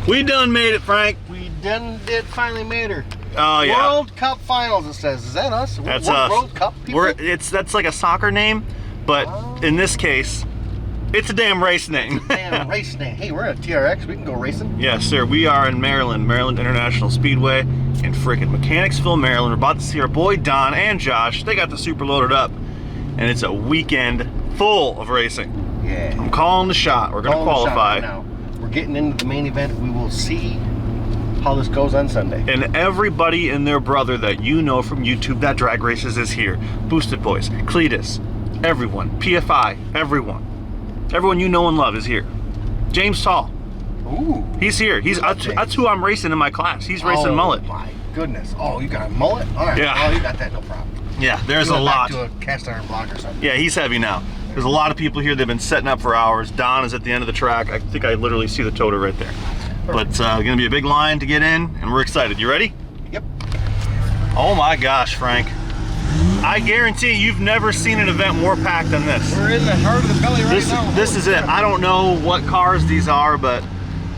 We done made it, Frank. We did finally made her. Oh yeah. World Cup Finals. It says. Is that us? That's we're us. World Cup people. That's like a soccer name, but in this case, it's a damn race name. Damn race name. Hey, we're at TRX. We can go racing. Yes, sir. We are in Maryland, Maryland International Speedway in frickin' Mechanicsville, Maryland. We're about to see our boy Don and Josh. They got the Supra loaded up, and it's a weekend full of racing. Yeah. I'm calling the shot. We're gonna qualify. Right now. We're getting into the main event. We will see how this goes on Sunday. And everybody and their brother that you know from YouTube that drag races is here. Boosted Boys, Cletus, everyone, PFI, everyone. Everyone you know and love is here. James Tall. Ooh. He's here. That's who I'm racing in my class. He's racing mullet. Oh my goodness. Oh, you got a mullet? All right. Yeah. Oh, you got that, no problem. Yeah, there's You a went lot. back to a cast iron block or something. Yeah, he's heavy now. There's a lot of people here that have been setting up for hours. Don is at the end of the track. I think I literally see the toter right there. But gonna be a big line to get in, and we're excited. You ready? Yep. Oh my gosh, Frank. I guarantee you've never seen an event more packed than this. We're in the heart of the belly right now. This is it. I don't know what cars these are, but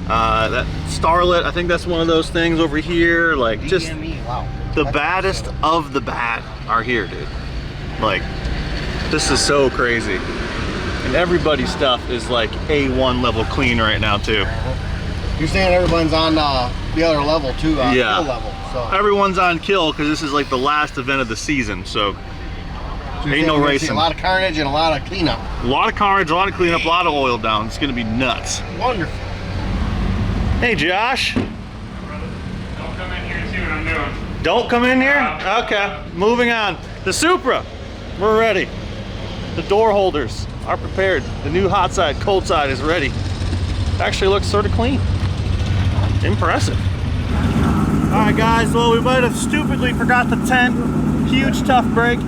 that Starlet, I think that's one of those things over here. Like, just DME, wow. the baddest of the bad are here, dude. Like, this is so crazy. And everybody's stuff is like A1 level clean right now too. You're saying everyone's on the other level too, yeah. kill level. So. Everyone's on kill because this is like the last event of the season, so ain't no racing. A lot of carnage and a lot of cleanup. A lot of carnage, a lot of cleanup, a lot of oil down. It's gonna be nuts. Wonderful. Hey Josh. Don't come in here and see what I'm doing. Don't come in here? Okay, moving on. The Supra, we're ready. The door holders are prepared. The new hot side, cold side is ready. Actually looks sort of clean. Impressive. All right guys, well we might have stupidly forgot the tent. Huge tough break,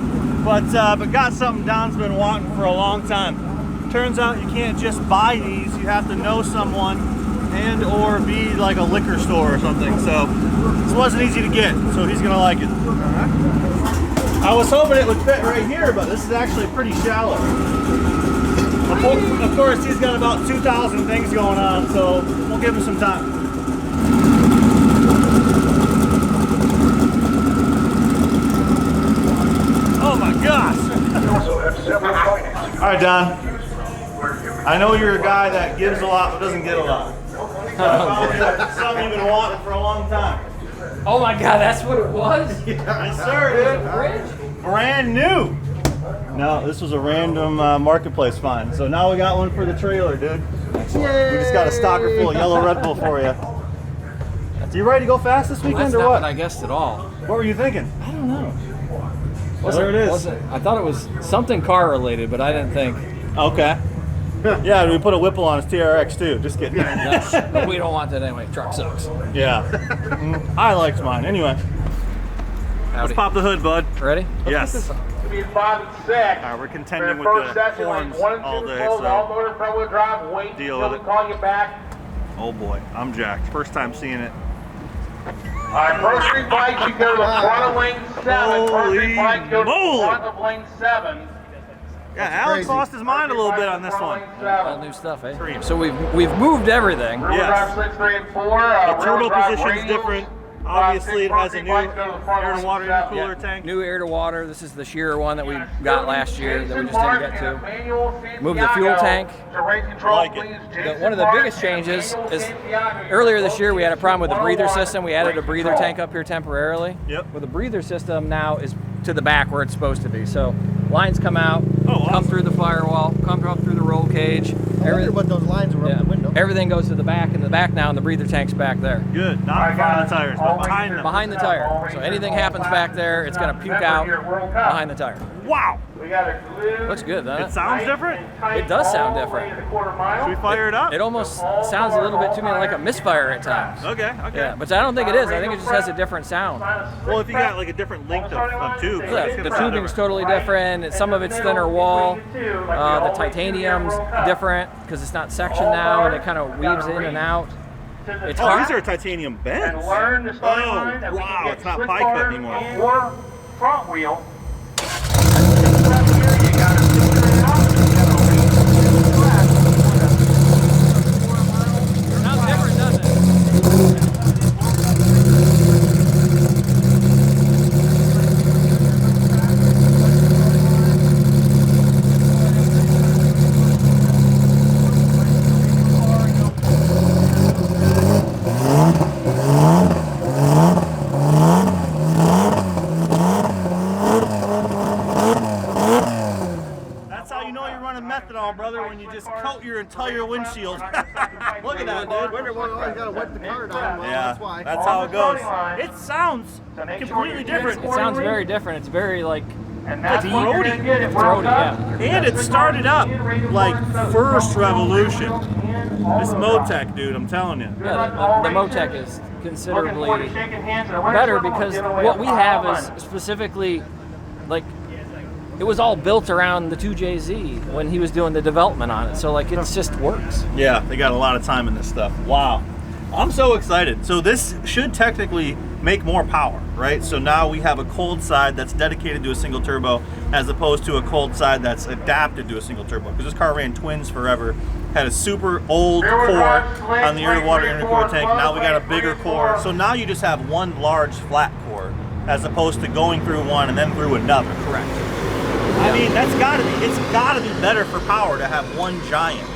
but got something Don's been wanting for a long time. Turns out you can't just buy these, you have to know someone and or be like a liquor store or something. So this wasn't easy to get, so he's gonna like it. I was hoping it would fit right here, but this is actually pretty shallow. Of course, he's got about 2,000 things going on, so we'll give him some time. Oh my gosh! All right, Don. I know you're a guy that gives a lot but doesn't get a lot. That's something you've been wanting for a long time. Oh my God, that's what it was? Yes, sir. Dude. Brand new. No, this was a random marketplace find. So now we got one for the trailer, dude. Yay. We just got a stocker full of yellow Red Bull for you. You ready to go fast this weekend That's or not what? what I guessed at all. What were you thinking? I don't know. There it is. I thought it was something car related, but I didn't think. Okay. Yeah, we put a Whipple on his TRX too. Just kidding. But we don't want that anyway. Truck sucks. Yeah. I liked mine. Anyway, let's pop the hood, bud. Ready? Yes. Speed 5 and 6. All right, we're contending with the horns all day, all so motor front wheel drive. Wait deal until with we it. call you back. Oh boy, I'm jacked. First time seeing it. All right, first three bikes, you go to the front of lane 7. First three bikes go to the front of lane 7. Yeah, Alex lost his mind a little bit on this one. All new stuff, eh? So we've moved everything. Yes. 6, 3, and 4. The turbo drive position's radials. different. Obviously, it has a new air and water Yeah, intercooler tank. new air to water. This is the shearer one that we got last year that we just didn't get to. Move the fuel tank. Like it. One of the biggest changes is earlier this year we had a problem with the breather system. We added a breather tank up here temporarily. Yep. Well, the breather system now is to the back where it's supposed to be. So lines come out, come through the firewall, come up through the roll cage. I wonder what those lines were up the window. Everything goes to the back now, and the breather tank's back there. Good. Not in front of the tires, but behind them. Behind the tire. So anything happens back there, it's going to puke out behind the tire. Wow. Looks good, doesn't it? It sounds different. It does sound different. Should we fire it up? It almost sounds a little bit to me like a misfire at times. Okay. Yeah, but I don't think it is. I think it just has a different sound. Well, if you got like a different length of tube, Yeah, the tubing's totally different. Some of it's thinner wall. The titanium's different because it's not sectioned now, and it kind of weaves in and out. It's Oh, hard. these are titanium bends. And learn the starting Oh, line that we wow, can it's get not switch pie cut bars anymore. Or front wheel. Sounds different, doesn't it? at that, dude. Winter one always got to wet the car down. Well, Yeah, that's why. that's how it goes. It sounds completely different. It sounds very different. It's very like And that's It's what you're roadie. gonna get if It's we're roadie, done. And it started up like first revolution. This Motec, dude, I'm telling you. yeah, the Motec is considerably better because what we have is specifically like it was all built around the 2JZ when he was doing the development on it. So like it just works. Yeah, they got a lot of time in this stuff. Wow. I'm so excited. So this should technically make more power, right? So now we have a cold side that's dedicated to a single turbo as opposed to a cold side that's adapted to a single turbo. Because this car ran twins forever, had a super old core on the air-to-water intercooler tank. Now we got a bigger core. So now you just have one large flat core as opposed to going through one and then through another. Correct. I mean, it's gotta be better for power to have one giant.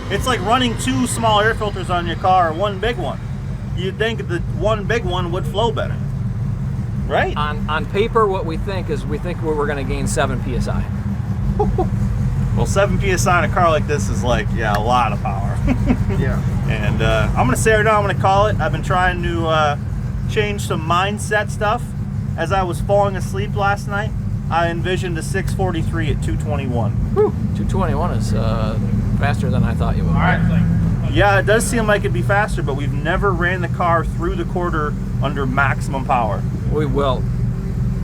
It's like running two small air filters on your car, one big one. You'd think the one big one would flow better, right? On paper, what we think is we're going to gain 7 psi. Well, 7 psi on a car like this is like, yeah, a lot of power. Yeah. And I'm gonna say right now, I'm gonna call it. I've been trying to change some mindset stuff. As I was falling asleep last night, I envisioned a 643 at 221. Whew, 221 is faster than I thought you would. All right. Yeah, it does seem like it'd be faster, but we've never ran the car through the quarter under maximum power. We will.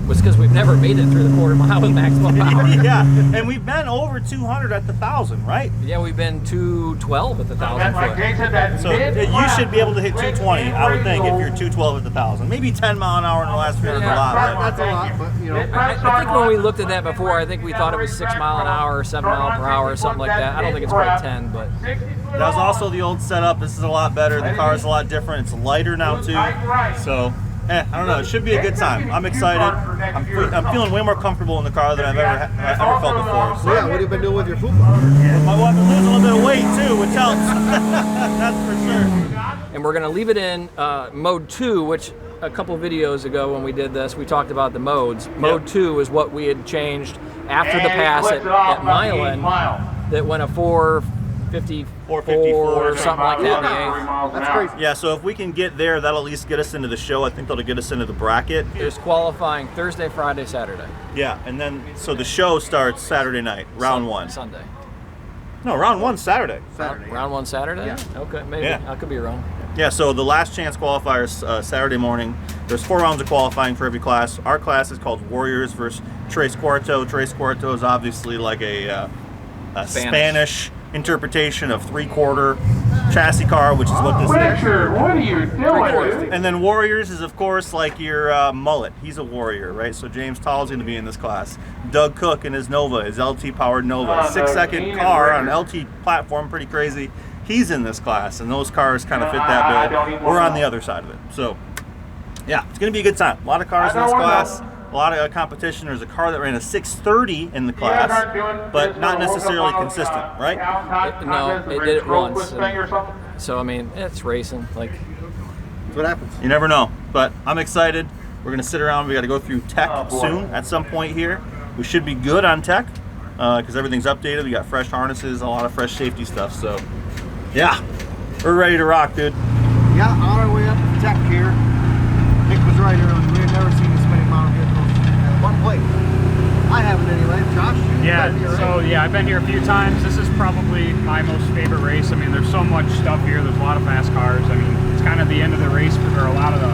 It's because we've never made it through the quarter mile with maximum power. Yeah, and we've been over 200 at the 1,000, right? Yeah, we've been 212 at the 1,000 Like foot. Jay said, that So you should be able to hit 220, I would think, if you're 212 at the 1,000. Maybe 10 mile an hour in the last few is a lot, right? That's a lot, but you know. I think when we looked at that before, I think we thought it was 6 mile an hour or 7 mile per hour or something like that. I don't think it's quite 10, but That was also the old setup. This is a lot better. The car is a lot different. It's lighter now too. So, I don't know. It should be a good time. I'm excited. I'm feeling way more comfortable in the car than I've ever felt before. So So, yeah, what have you been doing with your food? my wife been losing a little bit of weight too, which helps. That's for sure. and we're going to leave it in mode 2, which a couple videos ago when we did this, we talked about the modes. Mode 2 is what we had changed after the pass at Milan that went a 454 or something like that in the 8th. That's crazy. Yeah. So if we can get there, that'll at least get us into the show. I think that'll get us into the bracket. There's qualifying Thursday, Friday, Saturday. Yeah, and then so the show starts Saturday night, round one. Sunday. No, round one Saturday. Saturday. Round 1 Saturday? Yeah. Okay, maybe. Yeah. I could be wrong. Yeah, so the last chance qualifiers Saturday morning. There's 4 rounds of qualifying for every class. Our class is called Warriors versus Tres Cuarto. Tres Cuarto is obviously like a Spanish interpretation of 3/4 chassis car, which is what this is. Richard, what are you doing? And then Warriors is, of course, like your mullet. He's a warrior, right? So James Tall's going to be in this class. Doug Cook in his Nova, his LT-powered Nova. 6-second car on an LT platform, pretty crazy. He's in this class, and those cars kind of fit that bill. We're on the other side of it. So, yeah, it's going to be a good time. A lot of cars in this class. A lot of competition. There's a car that ran a 630 in the class, but not necessarily consistent, right? No, it did it once. So, I mean, it's racing. Like, That's what happens. You never know, but I'm excited. We're gonna sit around. We got to go through tech soon at some point here. We should be good on tech because everything's updated. We got fresh harnesses, a lot of fresh safety stuff. So, yeah, we're ready to rock, dude. Yeah, on our way up to tech here. Nick was right earlier. We had never seen this many mountain vehicles at one place. I haven't anyway. Josh? you've Yeah, been here, right? so yeah, I've been here a few times. This is probably my most favorite race. I mean, there's so much stuff here. There's a lot of fast cars. I mean, it's kind of the end of the race for a lot of the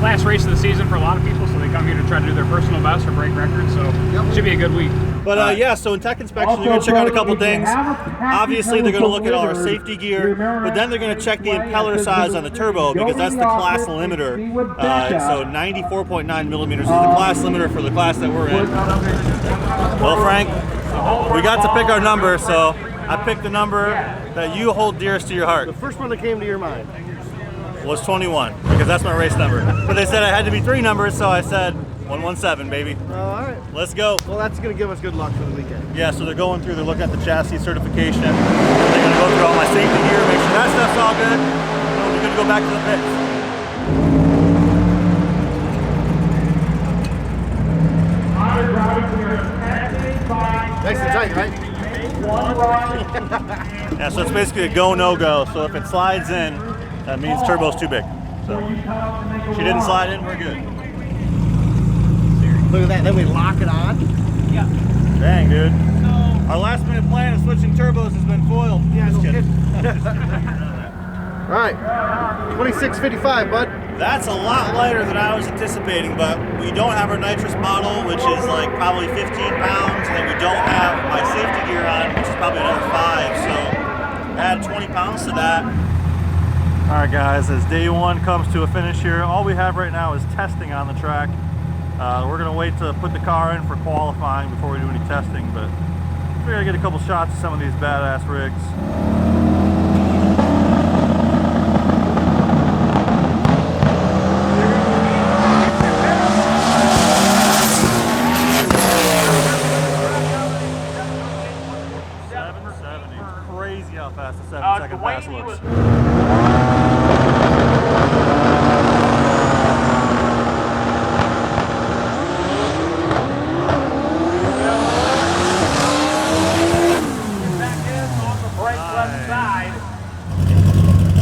last race of the season for a lot of people. So they come here to try to do their personal best or break records. So it should be a good week. But yeah, so in tech inspection, you're gonna check out a couple things. Obviously, they're gonna look at all our safety gear, but then they're gonna check the impeller size on the turbo because that's the class limiter. So 94.9 millimeters is the class limiter for the class that we're in. Well, Frank, we got to pick our number, so I picked the number that you hold dearest to your heart. The first one that came to your mind. Was 21 because that's my race number. But they said I had to be 3 numbers, so I said 117, baby. All right. Let's go. Well, that's going to give us good luck for the weekend. Yeah, so they're going through, they're looking at the chassis certification. They're going to go through all my safety gear, make sure that stuff's all good. And we're going to go back to the pits. Nice and tight, right? Yeah, so it's basically a go, no go. So if it slides in, that means turbo's too big. So if she didn't slide in, we're good. Look at that. Then we lock it on. Yeah. Dang, dude. Our last minute plan of switching turbos has been foiled. Yeah, Just no kidding. kidding. All right, 26.55, bud. That's a lot lighter than I was anticipating, but we don't have our nitrous bottle, which is like probably 15 pounds, and we don't have my safety gear on, which is probably another 5, so add 20 pounds to that. All right, guys, as day one comes to a finish here, all we have right now is testing on the track. We're gonna wait to put the car in for qualifying before we do any testing, but we're gonna get a couple shots of some of these badass rigs. Crazy how fast the 7-second pass looks.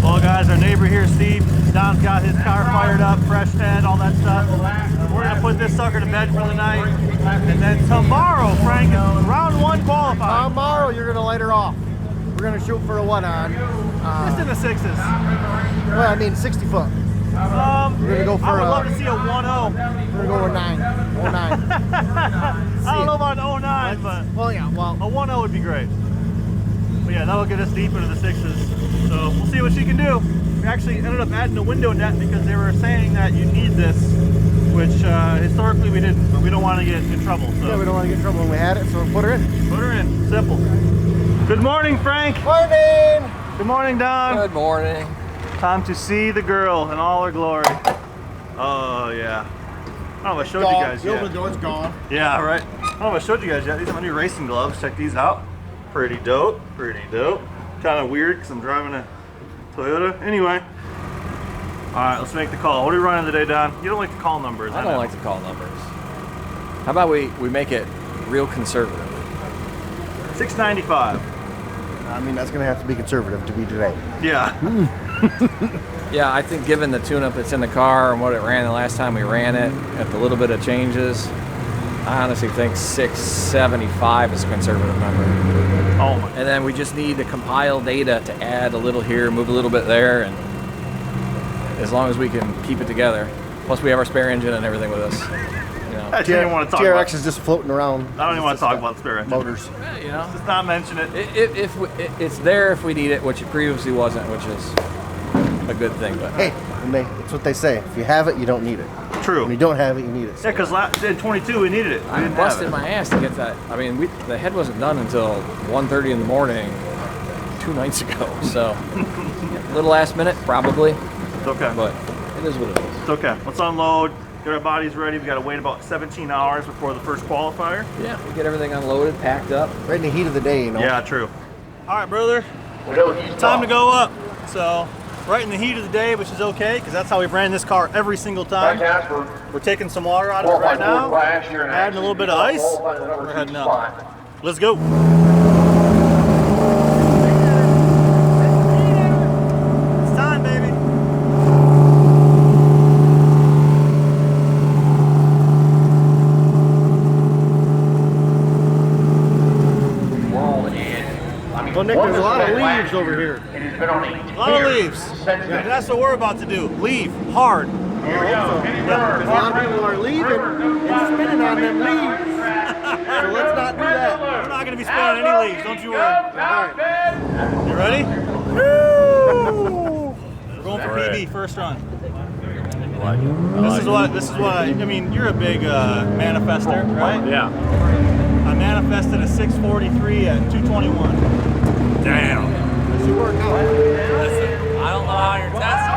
Well, guys, our neighbor here, Steve, Don's got his car fired up, fresh head, all that stuff. We're gonna put this sucker to bed for the night, and then tomorrow, Frank, is round 1 qualifying. Tomorrow, you're gonna light her off. We're gonna shoot for a 1-on. Just in the 6s. Well, I mean 60 foot. We're gonna go for I would love to see a 1-0. We're gonna go with 9. 09. I don't know about an 09, but Well, yeah. Well, a 1-0 would be great. But yeah, that'll get us deep into the 6s. So we'll see what she can do. We actually ended up adding a window net because they were saying that you need this, which historically we didn't, but we don't want to get in trouble. So yeah, we don't want to get in trouble when we had it, so put her in. put her in. Simple. Good morning, Frank. Morning. Good morning, Don. Good morning. Time to see the girl in all her glory. Oh, yeah. I don't know if I showed you guys The yet. open door's gone. Yeah, right. I don't know if I showed you guys yet. These are my new racing gloves. Check these out. Pretty dope. Pretty dope. Kind of weird because I'm driving a Toyota. Anyway. All right, let's make the call. What are we running today, Don? You don't like to call numbers. I don't like to call numbers. How about we make it real conservative? 695. I mean, that's gonna have to be conservative to be today. Yeah. Yeah, I think given the tune-up that's in the car and what it ran the last time we ran it, at the little bit of changes, I honestly think 675 is a conservative number. Oh my. And then we just need to compile data to add a little here, move a little bit there, and as long as we can keep it together. Plus we have our spare engine and everything with us. You know, I didn't want to talk TRX about. is just floating around. I don't even want to talk about the spare engine. Motors. you know, Just not mention it. it's there if we need it, which it previously wasn't, which is a good thing. But Hey, that's what they say. If you have it, you don't need it. True. When you don't have it, you need it. Yeah, because in 22 we needed it. We I didn't busted have it. my ass to get that. I mean, the head wasn't done until 1:30 in the morning 2 nights ago. So, a little last minute, probably, It's okay. but it is what it is. It's okay. Let's unload. Get our bodies ready. We got to wait about 17 hours before the first qualifier. Yeah, we get everything unloaded, packed up. Right in the heat of the day, you know. Yeah, true. All right, brother. Time to go up. So, right in the heat of the day, which is okay, because that's how we've ran this car every single time. We're taking some water out of it right now, adding a little bit of ice. We're heading up. Let's go. It's time, baby. Well, Nick, there's a lot of leaves over here. A lot of leaves. And that's what we're about to do. Leave hard. Because a lot of people are leaving and spinning on them leaves. So let's not do that. We're not going to be spinning any leaves. Don't you worry. All right. You ready? Woo! We're going for PB first run. This is what I mean, you're a big manifester, right? Yeah. I manifested a 643 at 221. Damn. It should work out. Listen, I don't know how you're testing.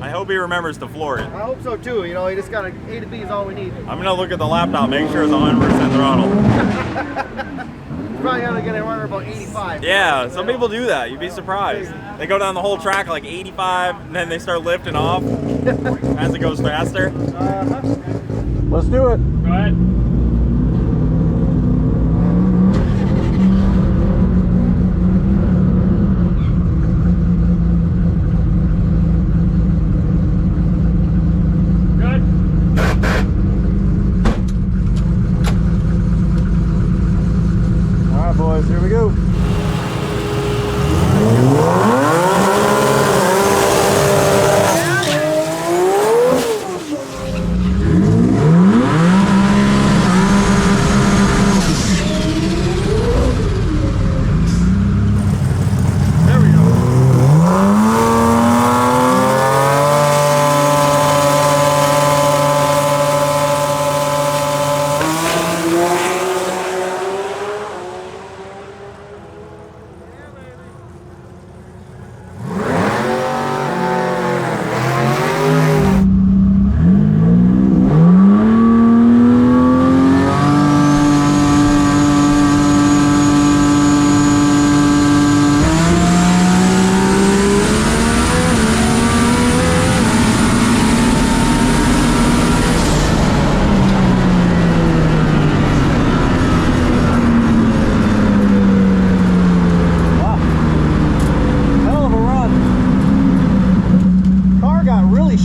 I hope he remembers to floor it. I hope so too. You know, you just got A to B is all we need. I'm gonna look at the laptop, make sure it's 100% throttle. probably only gonna run about 85. Yeah, some people do that. You'd be surprised. They go down the whole track like 85, and then they start lifting off as it goes faster. Let's do it. Go ahead. All right, boys, here we go.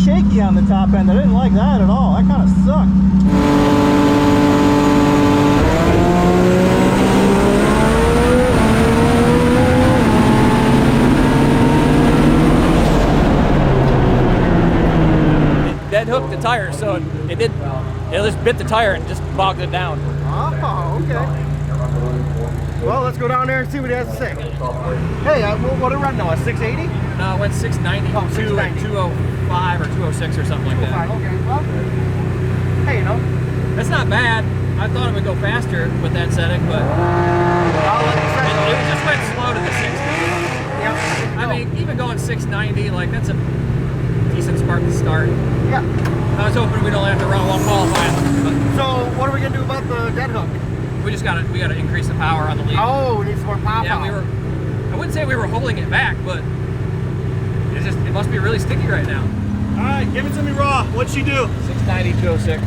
Shaky on the top end. I didn't like that at all. That kind of sucked. Dead hooked the tire, so it just bit the tire and just bogged it down. Oh, okay. Well, let's go down there and see what he has to say. Hey, what did it run now? A 680? No, it went 690 Oh, to 690. 205 or 206 or something like that. Okay, well, hey, you know. That's not bad. I thought it would go faster with that setting, but it just went slow to the 60. Yeah. I mean, even going 690, like that's a decent spark to start. Yeah. I was hoping we'd only have to run one qualifying, but So, what are we gonna do about the dead hook? we gotta increase the power on the lead. Oh, we need some more pop. Yeah, I wouldn't say we were holding it back, but it must be really sticky right now. All right, give it to me raw. What'd she do? 690, 206.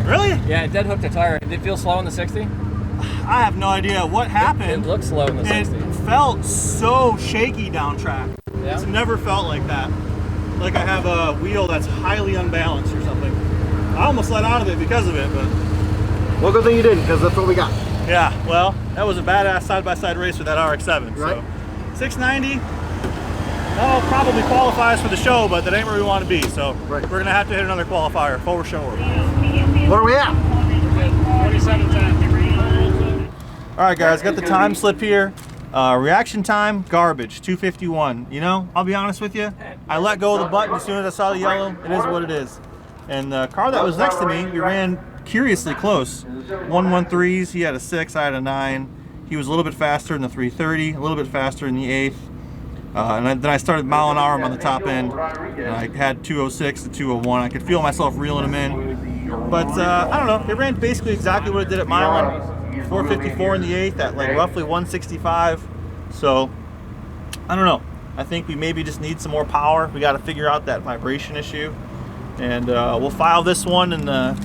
Really? Yeah, it dead hooked the tire. Did it feel slow in the 60? I have no idea what happened. It looked slow in the 60. It felt so shaky down track. Yeah. It's never felt like that. Like I have a wheel that's highly unbalanced or something. I almost let out of it because of it, but Well, good thing you didn't, because that's what we got. yeah, well, that was a badass side-by-side race with that RX-7. Right. So 690, that'll probably qualify us for the show, but that ain't where we want to be. So Right. we're gonna have to hit another qualifier for sure. What are we at? 27:10. All right, guys, got the time slip here. Reaction time, garbage, 251. You know, I'll be honest with you. I let go of the button as soon as I saw the yellow. It is what it is. And the car that was next to me, we ran curiously close. 113s, he had a 6, I had a 9. He was a little bit faster in the 330, a little bit faster in the 8th. Then I started mile an hour on the top end. And I had 206 to 201. I could feel myself reeling him in. But I don't know, it ran basically exactly what it did at Milan. 454 in the 8th at like roughly 165. So I don't know. I think we maybe just need some more power. We got to figure out that vibration issue. And we'll file this one in the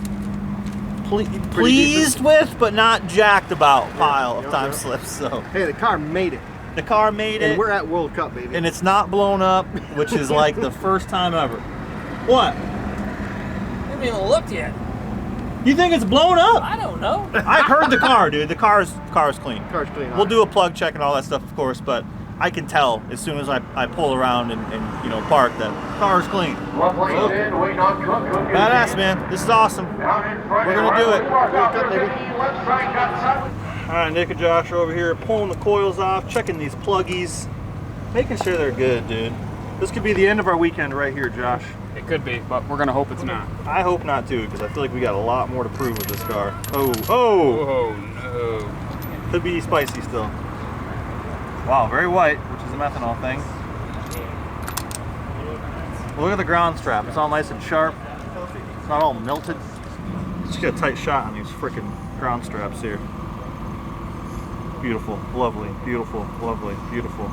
pleased with but not jacked about pile of time slips. So Hey, the car made it. the car made it. And we're at World Cup, baby. And it's not blown up, which is like the first time ever. What? I haven't even looked yet. You think it's blown up? I don't know. I heard the car, dude. The car's clean. Car's clean. We'll do a plug check and all that stuff, of course, but I can tell as soon as I pull around and you know park that car's clean. Badass, man. This is awesome. We're gonna do it. All right, Nick and Josh are over here pulling the coils off, checking these pluggies, making sure they're good, dude. This could be the end of our weekend right here, Josh. It could be, but we're gonna hope it's not. I hope not too, because I feel like we got a lot more to prove with this car. Oh, Oh no. could be spicy still. Wow, very white, which is a methanol thing. Look at the ground strap. It's all nice and sharp. It's not all melted. Just get a tight shot on these freaking ground straps here. Beautiful, lovely, beautiful, lovely, beautiful.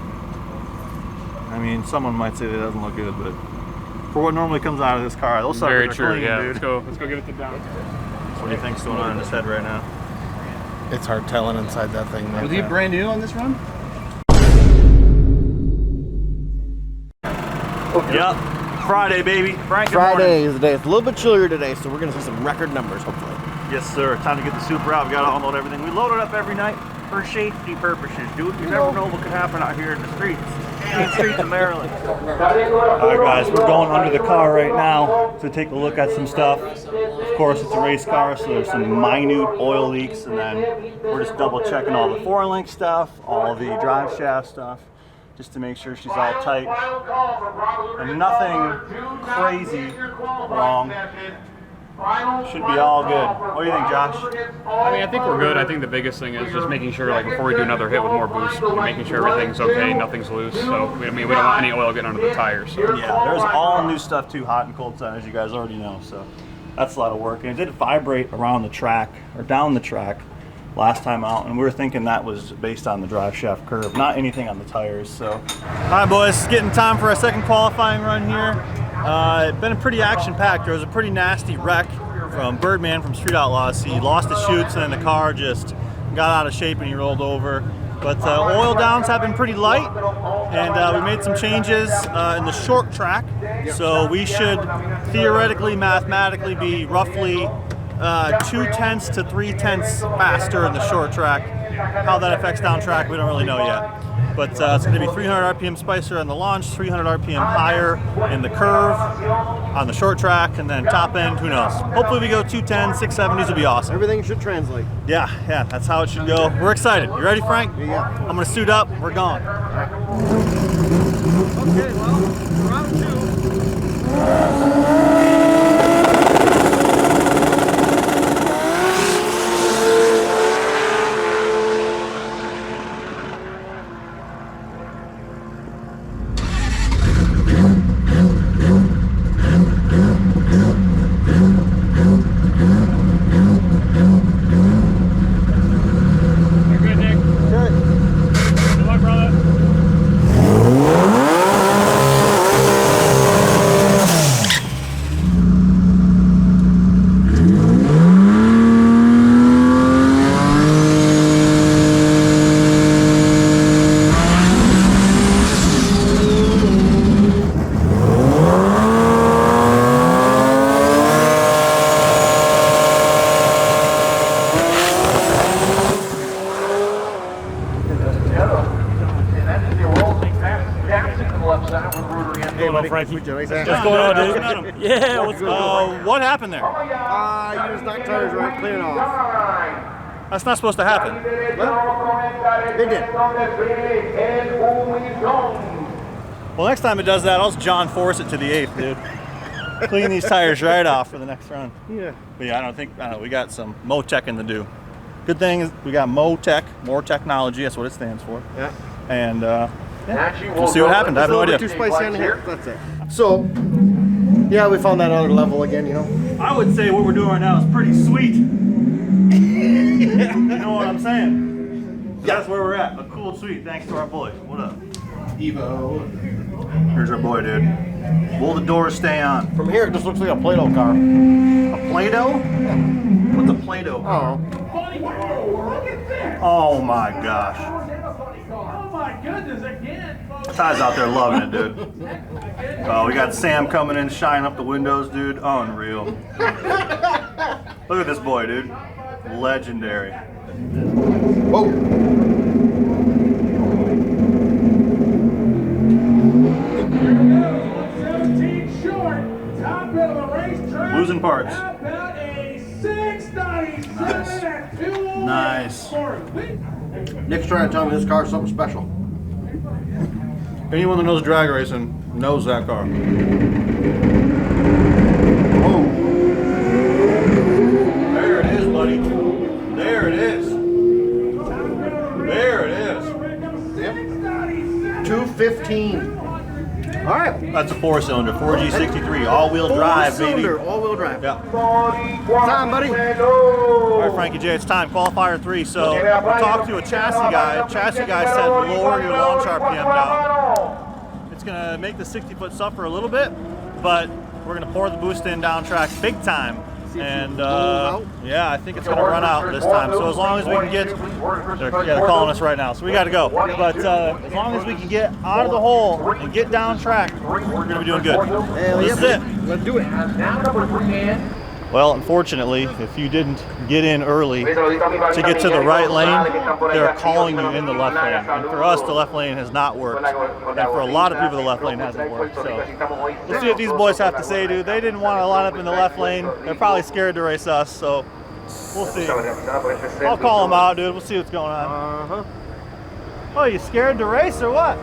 I mean, someone might say that it doesn't look good, but for what normally comes out of this car, those suckers Very are true. clean, Yeah. dude. Let's go get it down. What do you think's going on in his head right now? It's hard telling inside that thing. Was he brand new on this run? Yep. Friday, baby. Frank, good Friday morning. is the day. It's a little bit chillier today, so we're gonna see some record numbers, hopefully. Yes, sir. Time to get the Supra out. We gotta unload everything. We load it up every night for safety purposes, dude. You never know what could happen out here in the streets. In the streets of Maryland. Alright guys, we're going under the car right now to take a look at some stuff. Of course, it's a race car, so there's some minute oil leaks, and then we're just double checking all the 4-link stuff, all the drive shaft stuff, just to make sure she's all tight. And nothing crazy wrong. Should be all good. What do you think, Josh? I mean, I think we're good. I think the biggest thing is just making sure, like, before we do another hit with more boost, making sure everything's okay, nothing's loose. So, I mean, we don't want any oil getting under the tires. So. Yeah, there's all new stuff too, hot and cold side, as you guys already know. So that's a lot of work. And it did vibrate around the track, or down the track, last time out. And we were thinking that was based on the drive shaft curve, not anything on the tires. So, all right, boys, it's getting time for a second qualifying run here. It's been a pretty action-packed. There was a pretty nasty wreck from Birdman from Street Outlaws. He lost the chutes and the car just got out of shape and he rolled over. But oil downs have been pretty light, and we made some changes in the short track. So we should theoretically, mathematically be roughly 2/10 to 3/10 faster in the short track. How that affects down track, we don't really know yet. But it's going to be 300 RPM Spicer on the launch, 300 RPM higher in the curve on the short track, and then top end, who knows. Hopefully we go 210, 670s will be awesome. Everything should translate. Yeah, that's how it should go. We're excited. You ready, Frank? Yeah. I'm going to suit up. We're going. Okay, well, round 2. You're good, Nick. Good luck, brother. Hey, buddy. Frankie. What's What's going on, dude? Yeah, what's going on? What happened there? You just knocked tires right clean off. That's not supposed to happen. It did. Well, next time it does that, I'll just John Force it to the 8th, dude. Clean these tires right off for the next run. Yeah. But yeah, I don't know, we got some Motec to do. Good thing is we got Motec, more technology, that's what it stands for. Yeah. And we'll see what happened. I have no idea. Too spicy on the hip. That's it. So, yeah, we found that other level again, you know. I would say what we're doing right now is pretty sweet. You know what I'm saying? So that's where we're at. A cool sweet, thanks to our boys. What up? Evo. Here's our boy, dude. Will the doors stay on? From here, it just looks like a Play-Doh car. A Play-Doh? What's a Play-Doh? Oh. Oh my gosh. Ty's out there loving it, dude. Oh, we got Sam coming in, shining up the windows, dude. Unreal. Look at this boy, dude. Legendary. Whoa. Losing parts. Nice. Nick's trying to tell me this car's something special. Anyone that knows drag racing knows that car. Whoa. There it is, buddy. There it is. There it is. Yep. 215. All right. That's a 4-cylinder, 4G63, all-wheel drive, baby. All-wheel drive. Yeah. Time, buddy. All right, Frankie J, it's time. Qualifier 3. So we talked to a chassis guy. Chassis guy said lower your launch RPM down. It's gonna make the 60-foot suffer a little bit, but we're gonna pour the boost in down track big time. And yeah, I think it's gonna run out this time. So as long as we can get, they're calling us right now, so we gotta go. But as long as we can get out of the hole and get down track, we're gonna be doing good. This is it. Let's do it. Well, unfortunately, if you didn't get in early to get to the right lane, they're calling you in the left lane. And for us, the left lane has not worked. And for a lot of people, the left lane hasn't worked. So we'll see what these boys have to say, dude. They didn't want to line up in the left lane. They're probably scared to race us, so we'll see. I'll call them out, dude. We'll see what's going on. Oh, you scared to race or what?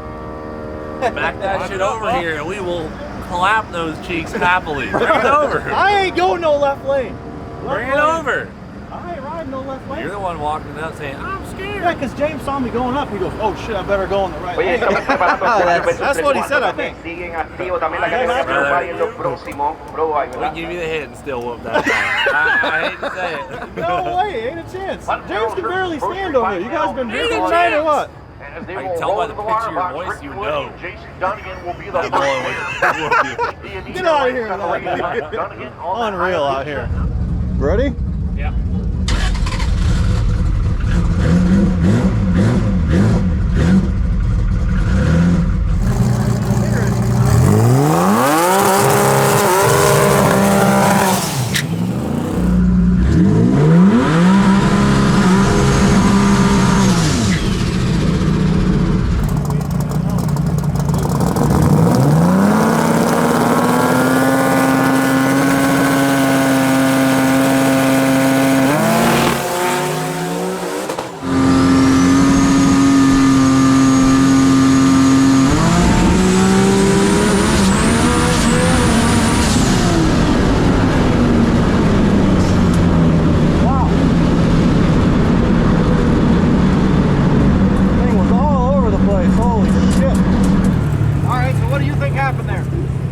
Back that shit over here and we will clap those cheeks happily. Bring it over. I ain't going no left lane. Bring it over. I ain't riding no left lane. You're the one walking up saying, I'm scared. Yeah, because James saw me going up. He goes, oh shit, I better go on the right lane. That's what he said, I think. We'll give you the hit and still whoop that time. I hate to say it. No way, ain't a chance. James can barely stand over here. You guys been drinking tonight or what? I can tell by the pitch of your voice, you know. Get out of here. Unreal out here. Ready? Yeah.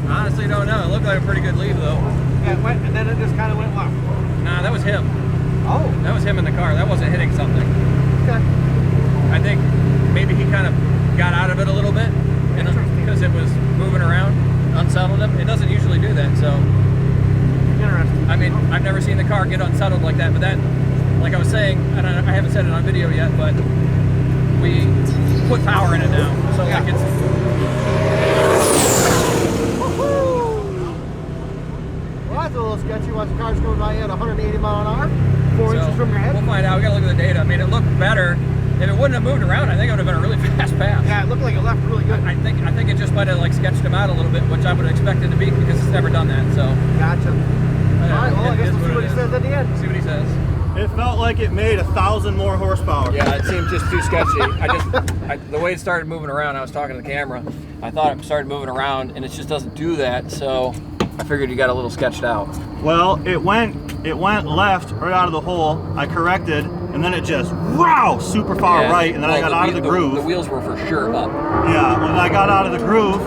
Honestly, don't know. It looked like a pretty good leave, though. Yeah, it went, and then it just kind of went left. Nah, that was him. Oh. That was him in the car. That wasn't hitting something. Okay. I think maybe he kind of got out of it a little bit, and because it was moving around, unsettled him. It doesn't usually do that, so. Interesting. I mean, I've never seen the car get unsettled like that, but that, like I was saying, and I haven't said it on video yet, but we put power in it now, so yeah. like it's. Well, that's a little sketchy. Once the car's going by at 180 mile an hour, 4 inches from your head. We'll find out. We gotta look at the data. I mean, it looked better. If it wouldn't have moved around, I think it would have been a really fast pass. Yeah, it looked like it left really good. I think it just might have like sketched him out a little bit, which I would have expected to be because it's never done that. So. Gotcha. All right. Well, I guess we'll see what he says at the end. See what he says. It felt like it made 1,000 more horsepower. Yeah, it seemed just too sketchy. The way it started moving around, I was talking to the camera. I thought it started moving around, and it just doesn't do that. So I figured you got a little sketched out. Well, it went left right out of the hole. I corrected, and then it just super far right, and then I got out of the groove. The wheels were for sure up. Yeah, when I got out of the groove,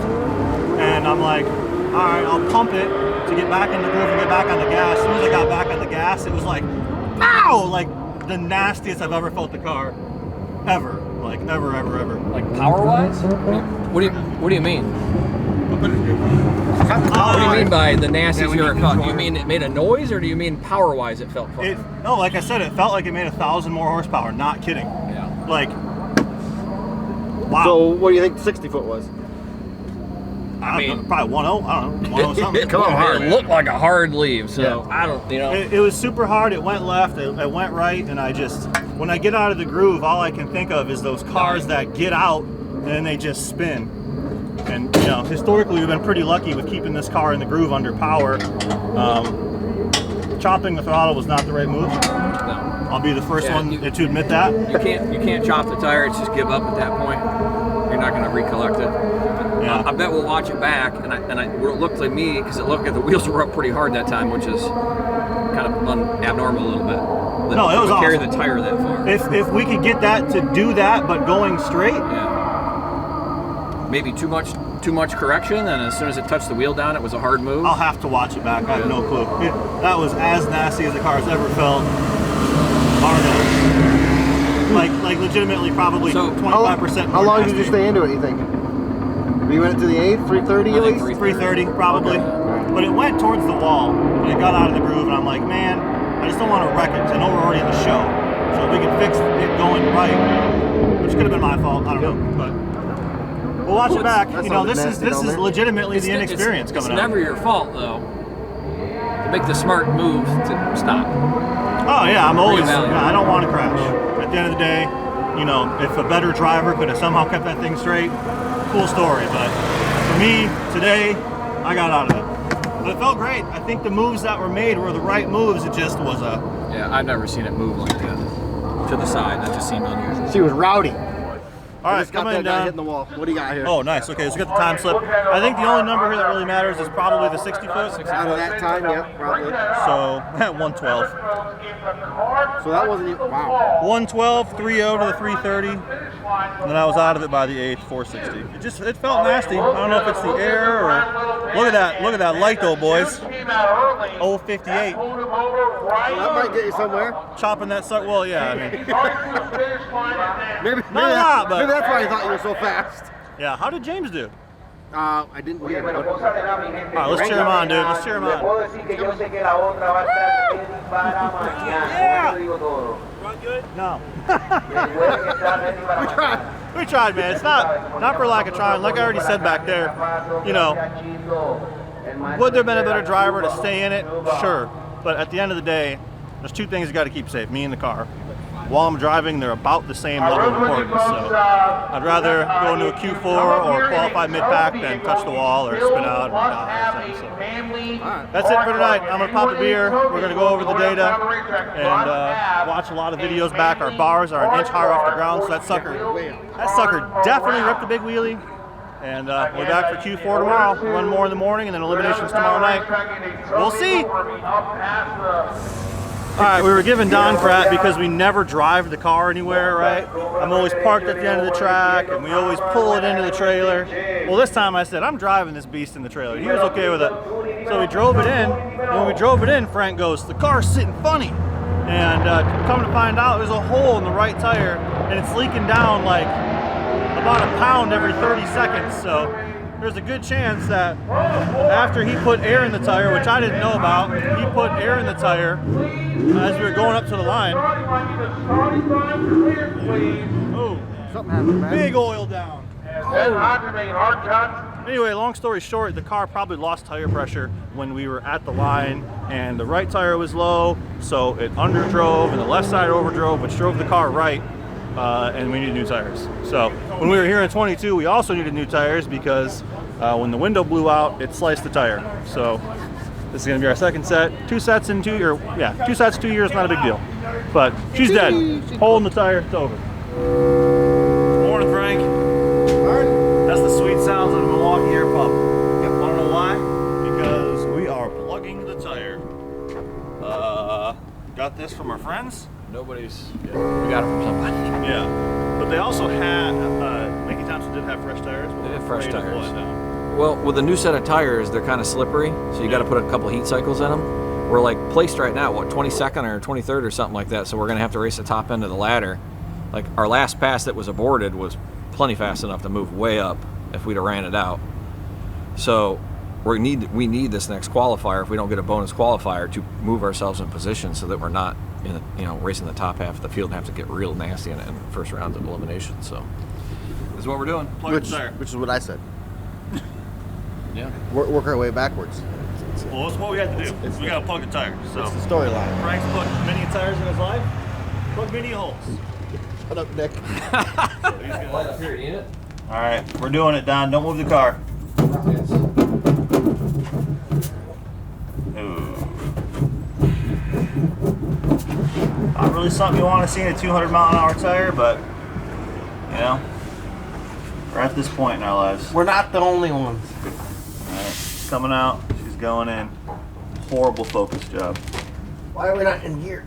and I'm like, all right, I'll pump it to get back in the groove and get back on the gas. As soon as I got back on the gas, it was like, pow! Like the nastiest I've ever felt the car, ever. Like ever. Like power-wise? What do you mean? What do you mean by the nastiest you ever felt? Do you mean it made a noise, or do you mean power-wise it felt fun? No, like I said, it felt like it made 1,000 more horsepower. Not kidding. Yeah. Like, wow. So, what do you think the 60 foot was? I mean, probably 1.0. I don't know, 1.0 something. Come on, hard. It looked like a hard leave, so Yeah. I don't, It was super hard. It went left. It went right, and I just, when I get out of the groove, all I can think of is those cars that get out and then they just spin. And historically, we've been pretty lucky with keeping this car in the groove under power. Chopping the throttle was not the right move. No. I'll be the first one to admit that. You can't chop the tire. It's just give up at that point. You're not going to recollect it. Yeah. I bet we'll watch it back, and it looked like me because it looked like the wheels were up pretty hard that time, which is kind of abnormal a little bit. No, it was carry awesome. the tire that far. If we could get that to do that, but going straight, Yeah. maybe too much correction, and as soon as it touched the wheel down, it was a hard move? I'll have to watch it back. I have no clue. That was as nasty as the car's ever felt. Like legitimately, probably 25%. How long did you stay into it, you think? You went to the 8th, 330 at least? 330 probably. Okay. But it went towards the wall, and it got out of the groove, and I'm like, man, I just don't want to wreck it, because I know we're already in the show. So if we can fix it going right, which could have been my fault, I don't know, but we'll watch it back. You know, this is legitimately the inexperience coming out. It's never your fault, though, to make the smart move to stop. Oh yeah, I'm always, I don't want to crash. At the end of the day, you know, if a better driver could have somehow kept that thing straight, cool story. But for me, today, I got out of it. But it felt great. I think the moves that were made were the right moves. It just was a... Yeah, I've never seen it move like that. To the side, that just seemed unusual. She was rowdy. All right, coming down. Hitting the wall. What do you got here? Oh, nice. Okay, so we got the time slip. I think the only number here that really matters is probably the 60 foot. Out of that time, yeah, probably. So, at 112. So that wasn't even, wow. 112, 3.0 to the 330. And then I was out of it by the 8th, 460. It felt nasty. I don't know if it's the air or... Look at that light though, boys. 058. So that might get you somewhere. Chopping that sucker. Well, yeah, I mean. maybe Not a lot, but... Maybe that's why I thought you were so fast. Yeah, how did James do? I didn't hear it. All right, let's cheer him on, dude. Let's cheer him on. Yeah! Run good? No. We tried, man. It's not for lack of trying. Like I already said back there, you know, would there have been a better driver to stay in it? Sure. But at the end of the day, there's two things you got to keep safe, me and the car. While I'm driving, they're about the same level of importance. So I'd rather go into a Q4 or qualify mid-pack than touch the wall or spin out or die. So that's it for tonight. I'm going to pop a beer. We're going to go over the data and watch a lot of videos back. Our bars are an inch higher off the ground, so that sucker definitely ripped a big wheelie. And we're back for Q4 tomorrow. We'll run more in the morning and then eliminations tomorrow night. We'll see. All right, we were giving Don crap because we never drive the car anywhere, right? I'm always parked at the end of the track, and we always pull it into the trailer. Well, this time I said, I'm driving this beast in the trailer. He was okay with it. So we drove it in, and when we drove it in, Frank goes, the car's sitting funny. And come to find out, there's a hole in the right tire, and it's leaking down like about a pound every 30 seconds. So there's a good chance that after he put air in the tire, which I didn't know about, he put air in the tire as we were going up to the line. Oh, something happened, man. Big oil down. Anyway, long story short, the car probably lost tire pressure when we were at the line, and the right tire was low, so it underdrove, and the left side overdrove, which drove the car right. And we needed new tires. So when we were here in 22, we also needed new tires because when the window blew out, it sliced the tire. So this is going to be our second set. 2 sets in 2 years. Yeah, 2 sets, 2 years, not a big deal. But she's dead. Hole in the tire, it's over. Morning, Frank. Morning. That's the sweet sounds of a Milwaukee air pump. Yep. Want to know why? Because we are plugging the tire. Got this from our friends. We got it from somebody. Yeah, but they also had, Mickey Thompson did have fresh tires. They did fresh tires. Well, with a new set of tires, they're kind of slippery, so you got to put a couple heat cycles in them. We're like placed right now, what, 22nd or 23rd or something like that, so we're going to have to race the top end of the ladder. Like, our last pass that was aborted was plenty fast enough to move way up if we'd have ran it out. So we need this next qualifier, if we don't get a bonus qualifier, to move ourselves in position so that we're not racing the top half of the field and have to get real nasty in the first rounds of elimination. So this is what we're doing. Which is what I said. Yeah. Work our way backwards. Well, that's what we had to do. We got to plug the tire. So it's the storyline. Frank's plugged many tires in his life. Plug many holes. Shut up, Nick. So he's gonna light up here, eat it. All right, we're doing it, Don. Don't move the car. Not really something you want to see in a 200-mile-an-hour tire, but you know, we're at this point in our lives. We're not the only ones. All right, she's coming out. She's going in. Horrible focus job. Why are we not in gear?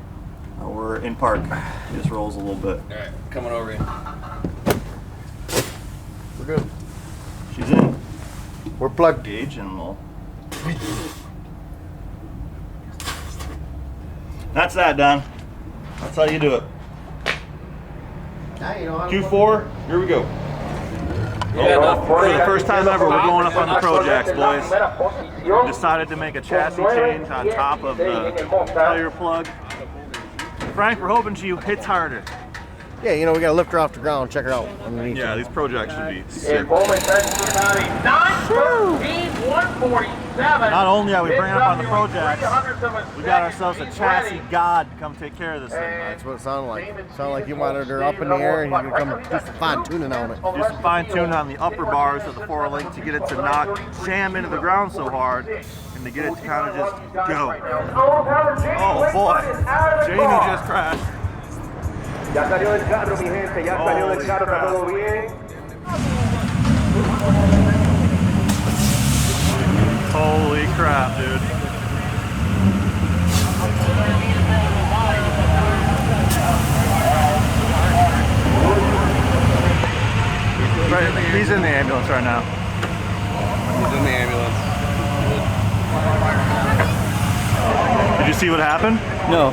We're in park. It just rolls a little bit. All right, coming over here. We're good. She's in. We're plugged. Gauge and we'll. That's that, Don. That's how you do it. Now you know how to Q4, here we go. For the first time ever, we're going up on the Projects, boys. We decided to make a chassis change on top of the failure plug. Frank, we're hoping she hits harder. Yeah, you know, we gotta lift her off the ground, check her out underneath. Yeah, these Projects should be sick. Not only are we bringing up on the Projects, we got ourselves a chassis god to come take care of this thing. That's what it sounded like. It sounded like you wanted her up in the air and you're gonna come do some fine tuning on it. Do some fine tuning on the upper bars of the 4-link to get it to not jam into the ground so hard and to get it to kind of just go. Oh boy, Jamie just crashed. Ya salió del carro, mi gente, ya salió del carro, está todo bien. Holy crap, dude. Right, he's in the ambulance right now. He's in the ambulance. Did you see what happened? No.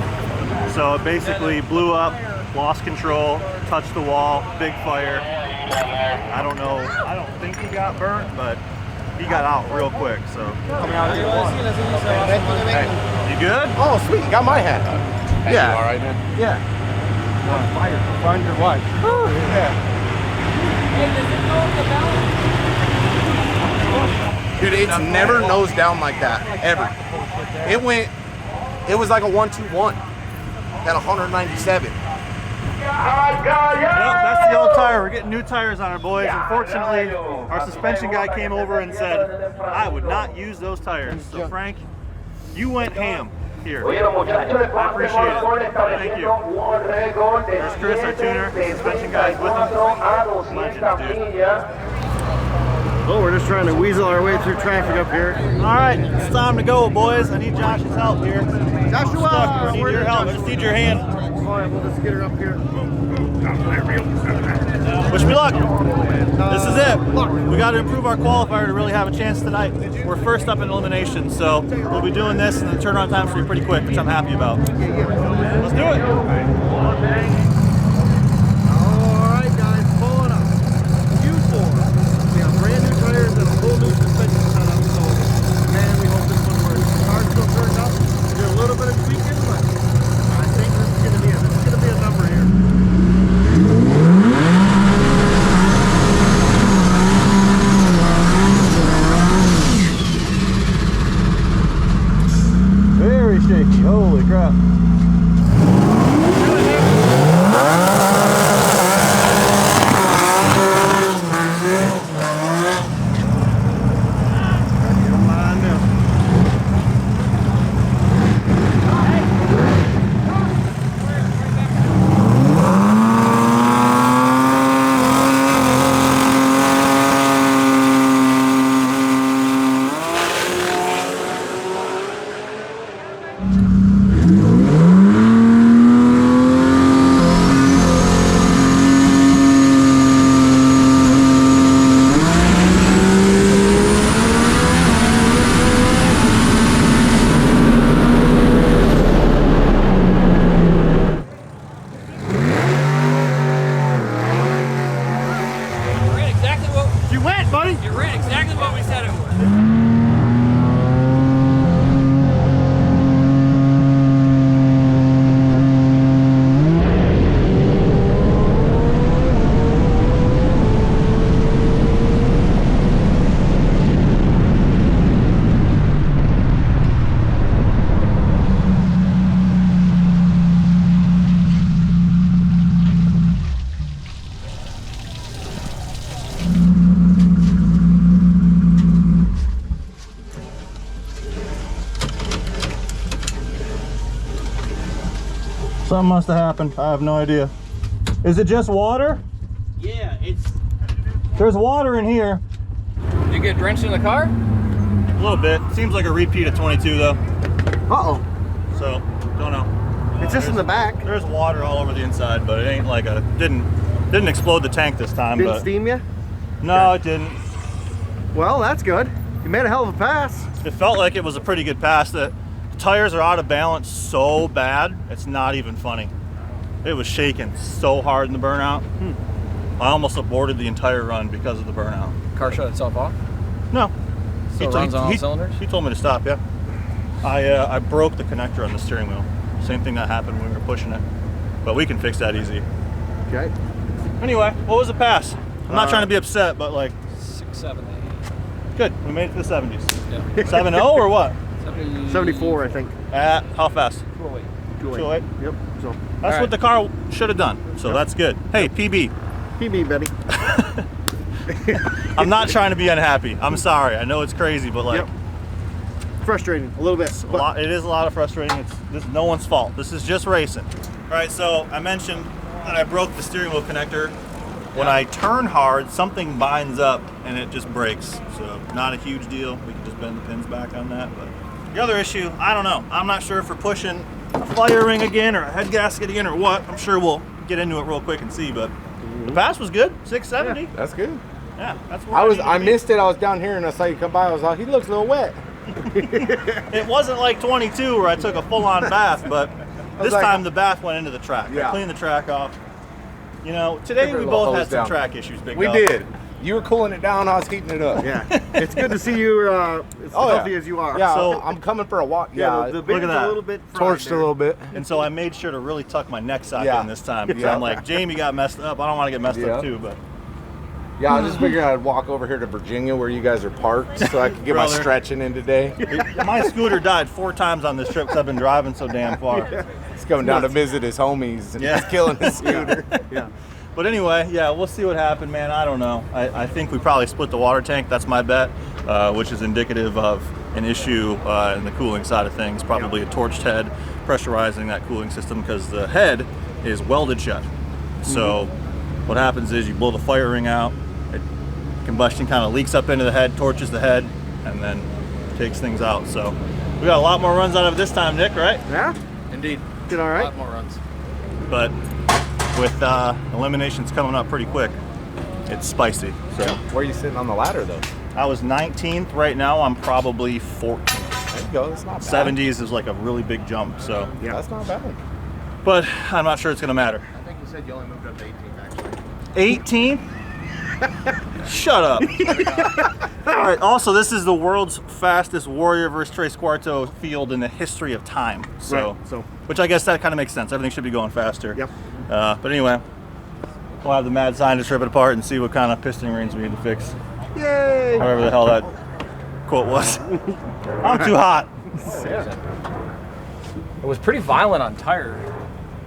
So it basically blew up, lost control, touched the wall, big fire. I don't know, I don't think he got burnt, but he got out real quick, so. Hey, you good? Oh, sweet, you got my hat. Yeah. You all right, man? Yeah. Find your wife. Yeah. Dude, it's never nose down like that, ever. It was like a 1-2-1 at 197. Yep, that's the old tire. We're getting new tires on our boys. Unfortunately, our suspension guy came over and said, I would not use those tires. So Frank, you went ham here. I appreciate it. Thank you. There's Chris, our tuner. The suspension guy's with him. Legend, dude. Well, we're just trying to weasel our way through traffic up here. All right, it's time to go, boys. I need Josh's help here. Joshua! I need your help. I just need your hand. All right, we'll just get her up here. Wish me luck. This is it. We got to improve our qualifier to really have a chance tonight. We're first up in elimination, so we'll be doing this, and the turnaround times will be pretty quick, which I'm happy about. Let's do it. All right, guys, pulling up. Q4. We have brand new tires and a whole new suspension setup, so man, we hope this one works. The car's still turned up. We did a little bit of tweaking, but I think this is gonna be a number here. Very shaky. Holy crap. Something must have happened. I have no idea. Is it just water? Yeah, There's water in here. Did you get drenched in the car? A little bit. Seems like a repeat of 22 though. Uh-oh. So, don't know. It's just in the back. There's water all over the inside, but it ain't like didn't explode the tank this time. Didn't but steam you? no, it didn't. Well, that's good. You made a hell of a pass. It felt like it was a pretty good pass. The tires are out of balance so bad, it's not even funny. It was shaking so hard in the burnout. I almost aborted the entire run because of the burnout. Car shut itself off? No. Still runs on all cylinders? He told me to stop, yeah. I broke the connector on the steering wheel. Same thing that happened when we were pushing it. But we can fix that easy. Okay. Anyway, what was the pass? I'm not trying to be upset, but like... 670. Good, we made it to the 70s. Yeah. 7-0 or what? 74, I think. At how fast? 208. 208? Yep. So That's what the car should have done. So that's good. Hey, PB. PB, Betty. I'm not trying to be unhappy. I'm sorry. I know it's crazy, but like... Yep. Frustrating, a little bit. It is a lot of frustrating. This no one's fault. This is just racing. All right, so I mentioned that I broke the steering wheel connector. When I turn hard, something binds up and it just breaks. So not a huge deal. We can just bend the pins back on that. But the other issue, I don't know. I'm not sure if we're pushing a flyer ring again or a head gasket again or what. I'm sure we'll get into it real quick and see. But the pass was good, 670. Yeah, that's good. Yeah, that's what I missed it. I was down here and I saw you come by. I was like, he looks a little wet. It wasn't like 22 where I took a full-on bath, but this time the bath went into the track. I cleaned the track off. You know, today we both had some track issues, Big Dog. We did. You were cooling it down, I was heating it up. Yeah. It's good to see you as healthy as you are. Yeah, So I'm coming for a walk. yeah, Yeah, the look at that. a little bit fried torched there. a little bit. And so I made sure to really tuck my neck socket Yeah. in this time. Because Yeah. I'm like, Jamie got messed up. I don't want to get messed up too, but Yeah, I just figured I'd walk over here to Virginia where you guys are parked so I could get my Brother. stretching in today. my scooter died 4 times on this trip because I've been driving so damn far. He's coming down to visit his homies and he's killing his scooter. Yeah. But anyway, yeah, we'll see what happened, man. I don't know. I think we probably split the water tank. That's my bet, which is indicative of an issue in the cooling side of things. Probably a torched head pressurizing that cooling system because the head is welded shut. So what happens is you blow the fire ring out, combustion kind of leaks up into the head, torches the head, and then takes things out. So we got a lot more runs out of it this time, Nick, right? Yeah? Indeed. Did all A right? lot more runs. But with eliminations coming up pretty quick, it's spicy. So Where are you sitting on the ladder though? I was 19th. Right now I'm probably 14th. There you go, that's not bad. 70s is like a really big jump. So, Yeah, that's not bad. but I'm not sure it's gonna matter. I think you said you only moved up to 18th actually. 18th? Shut up. All right. Also, this is the world's fastest Warrior versus Tres Cuarto field in the history of time. So, Right, so- which I guess that kind of makes sense. Everything should be going faster. Yep. But anyway, we'll have the mad scientist rip it apart and see what kind of piston rings we need to fix. Yay! However the hell that quote was. I'm too hot. It was pretty violent on tire.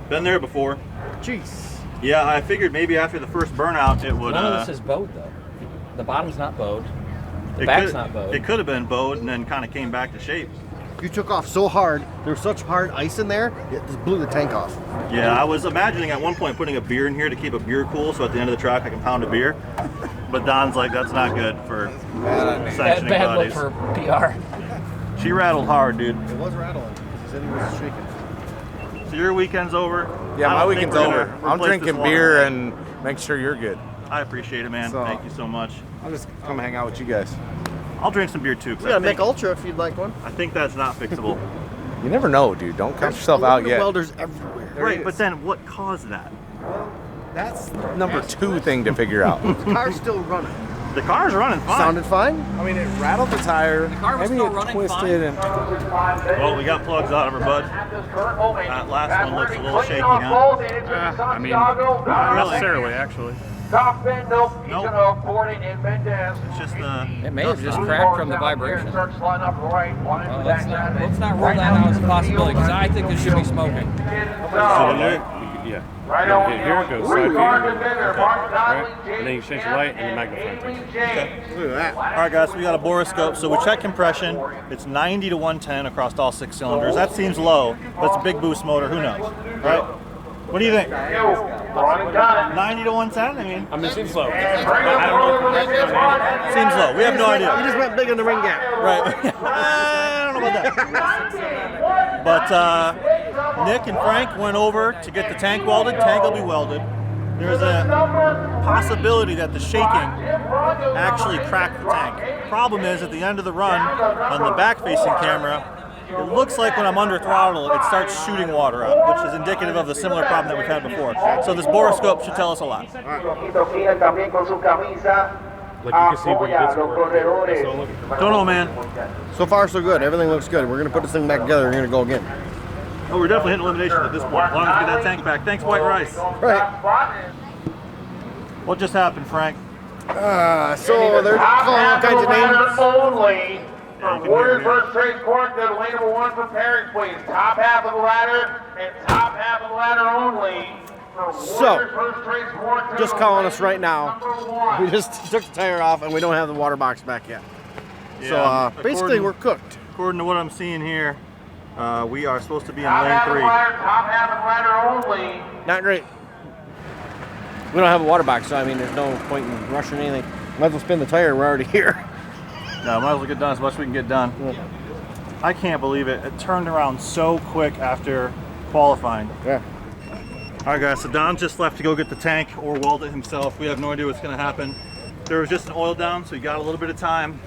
Been there before. Jeez. Yeah, I figured maybe after the first burnout it would. None of this is bowed though. The bottom's not bowed. The it back's could- not bowed. It could have been bowed and then kind of came back to shape. You took off so hard. There was such hard ice in there, it just blew the tank off. Yeah, I was imagining at one point putting a beer in here to keep a beer cool, so at the end of the track I can pound a beer. But Don's like, that's not good for sanctioning bad look bodies. for PR. She rattled hard, dude. It was rattling. He said he was shaking. So your weekend's over. Yeah, I my don't think weekend's we're gonna over. I'm replace drinking this water beer tank. and make sure you're good. I appreciate it, man. So- Thank you so much. I'll just come hang out with you guys. I'll drink some beer too. 'Cause We got a I think- Mick Ultra if you'd like one. I think that's not fixable. You never know, dude. Don't count yourself out Aluminum yet. welders everywhere. Right, but then what caused that? That's number 2 thing to figure out. The car's still running. The car's running fine. Sounded fine? I mean, it rattled the tire. The car was Maybe still it running twisted and Well, we got plugs out of her, bud. That last one looks a little shaky, huh? I mean, not necessarily, actually. It's just It may have just cracked from the vibration. Well, let's not rule that out as a possibility because I think this should be smoking. Yeah. Here it goes. Side view. Right. And then you change the light and the magnifying thing. All right, guys, so we got a boroscope. So we check compression. It's 90 to 110 across all 6 cylinders. That seems low, but it's a big boost motor. Who knows, right? What do you think? 90 to 110? I mean, It seems slow. seems low. We have no You idea. just went big on the ring gap. Right. I don't know about that. But Nick and Frank went over to get the tank welded. Tank will be welded. there's a possibility that the shaking actually cracked the tank. Problem is, at the end of the run, on the back-facing camera, it looks like when I'm under throttle, it starts shooting water out, which is indicative of the similar problem that we've had before. So this borescope should tell us a lot. Like you can see when it gets more. Don't know, man. So far, so good. Everything looks good. We're going to put this thing back together. We're going to go again. Oh, we're definitely hitting elimination at this point, as long as we get that tank back. Thanks, White Rice. Right. What just happened, Frank? So they're calling all kinds of names. Only. Yeah, you can Warriors hear me. versus Trace Court, go to lane number 1 for pairings, please. Top half of the ladder and top half of the ladder only. So, just calling us right now. We just took the tire off and we don't have the water box back yet. So basically we're cooked. According to what I'm seeing here, we are supposed to be in Top lane half of the 3. ladder, top half of the ladder only. Not great. We don't have a water box, so I mean there's no point in rushing anything. Might as well spin the tire, we're already here. No, might as well get done as much as we can get done. Yeah. I can't believe it. It turned around so quick after qualifying. Yeah. All right, guys, so Don just left to go get the tank or weld it himself. We have no idea what's going to happen. There was just an oil down, so we got a little bit of time.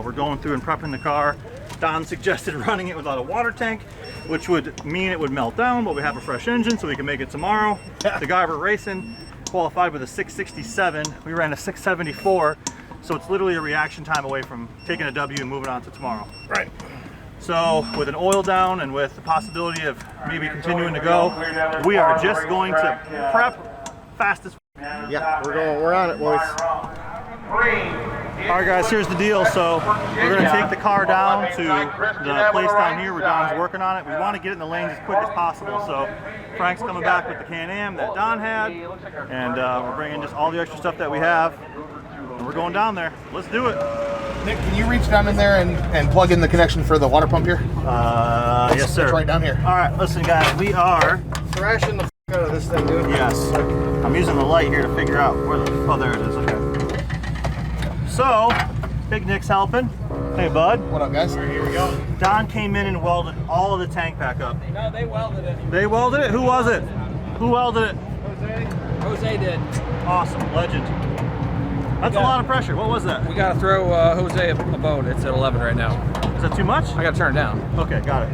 We're going through and prepping the car. Don suggested running it without a water tank, which would mean it would melt down, but we have a fresh engine, so we can make it tomorrow. The guy we're racing qualified with a 667. We ran a 674, so it's literally a reaction time away from taking a W and moving on to tomorrow. Right. So with an oil down and with the possibility of maybe continuing to go, we are just going to prep fast as. Yeah, we're on it, boys. All right, guys, here's the deal. So we're going to take the car down to the place down here where Don's working on it. We want to get it in the lanes as quick as possible. So Frank's coming back with the Can-Am that Don had, and we're bringing just all the extra stuff that we have. And we're going down there. Let's do it. Nick, can you reach down in there and plug in the connection for the water pump here? Yes, sir. It's right down here. All right, listen, guys, we are Thrashing the out of this thing, dude. Yes. I'm using the light here to figure out where the. Oh, there it is. Okay. So, Big Nick's helping. Hey, bud. What up, guys? Here we go. Don came in and welded all of the tank back up. No, they welded it. They welded it? Who was it? Who welded it? Jose did. Awesome. Legend. That's a lot of pressure. What was that? We got to throw Jose a boat. It's at 11 right now. Is that too much? I got to turn it down. Okay, got it.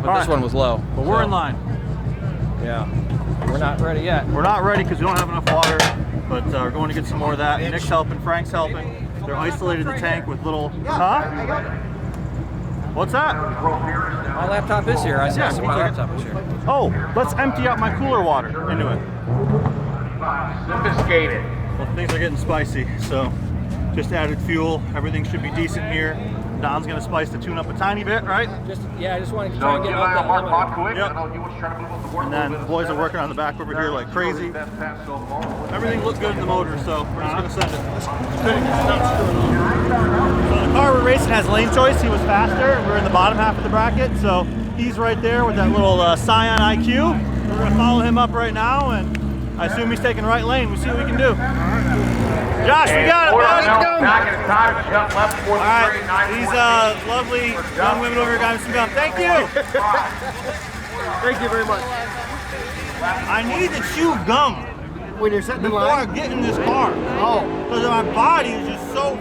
But this one was low. But we're in line. Yeah. We're not ready yet. We're not ready because we don't have enough water, but we're going to get some more of that. Nick's helping, Frank's helping. They're isolated the tank with little, huh? What's that? My laptop is here. I said Yeah, my laptop is here. Oh, let's empty out my cooler water into it. Sophisticated. Well, things are getting spicy, so just added fuel. Everything should be decent here. Don's gonna spice the tune up a tiny bit, right? I just want to try and get off that limit. Yep. And then the boys are working on the back over here like crazy. Everything looks good in the motor, so we're just gonna send it. So the car we're racing has lane choice. He was faster. We're in the bottom half of the bracket, so he's right there with that little Scion IQ. We're gonna follow him up right now, and I assume he's taking right lane. We'll see what we can do. Josh, we got it, bud. All right, these lovely young women over here got me some gum. Thank you. Thank you very much. I need to chew gum When you're sitting in before I line. get in this car. Oh. Because my body is just so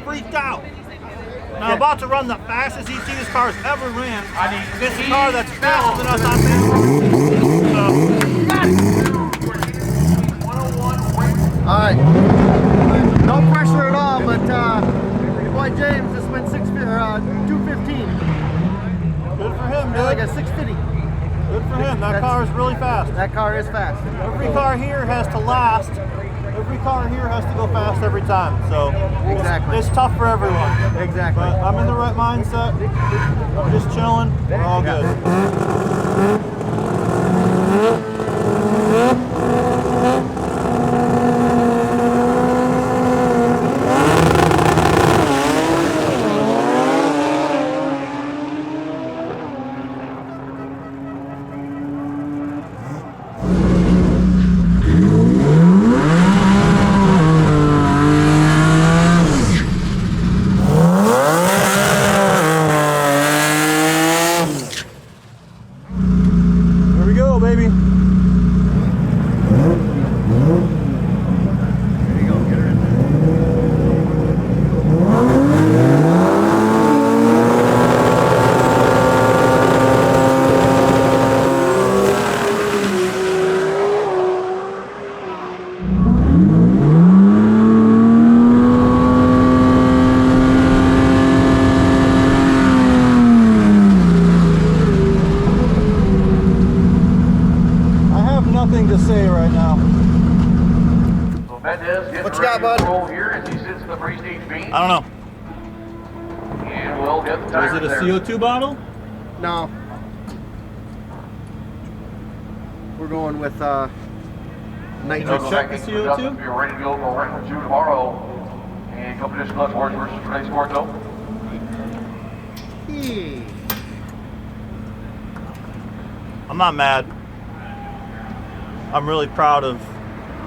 freaked out. And I'm about to run the fastest ET this car's ever ran. Against a car that's faster than us on paper. All right. No pressure at all, but your boy James just went 215. Good for him, Like a dude. 650. Good for him. That car is really fast. That car is fast. Every car here has to last. Every car here has to go fast every time. So Exactly. it's tough for everyone. Exactly. But I'm in the right mindset. I'm just chilling. We're all good. nothing to say right now. So Mendez gets What you got, ready to bud? roll here as he sits in the pre-stage beam. I don't know. And we'll get the Was tires it a there. CO2 bottle? No. We're going with nitrous. check the CO2? We're ready to go for round 2 tomorrow. And competition left horse versus today's Quarto. I'm not mad. I'm really proud of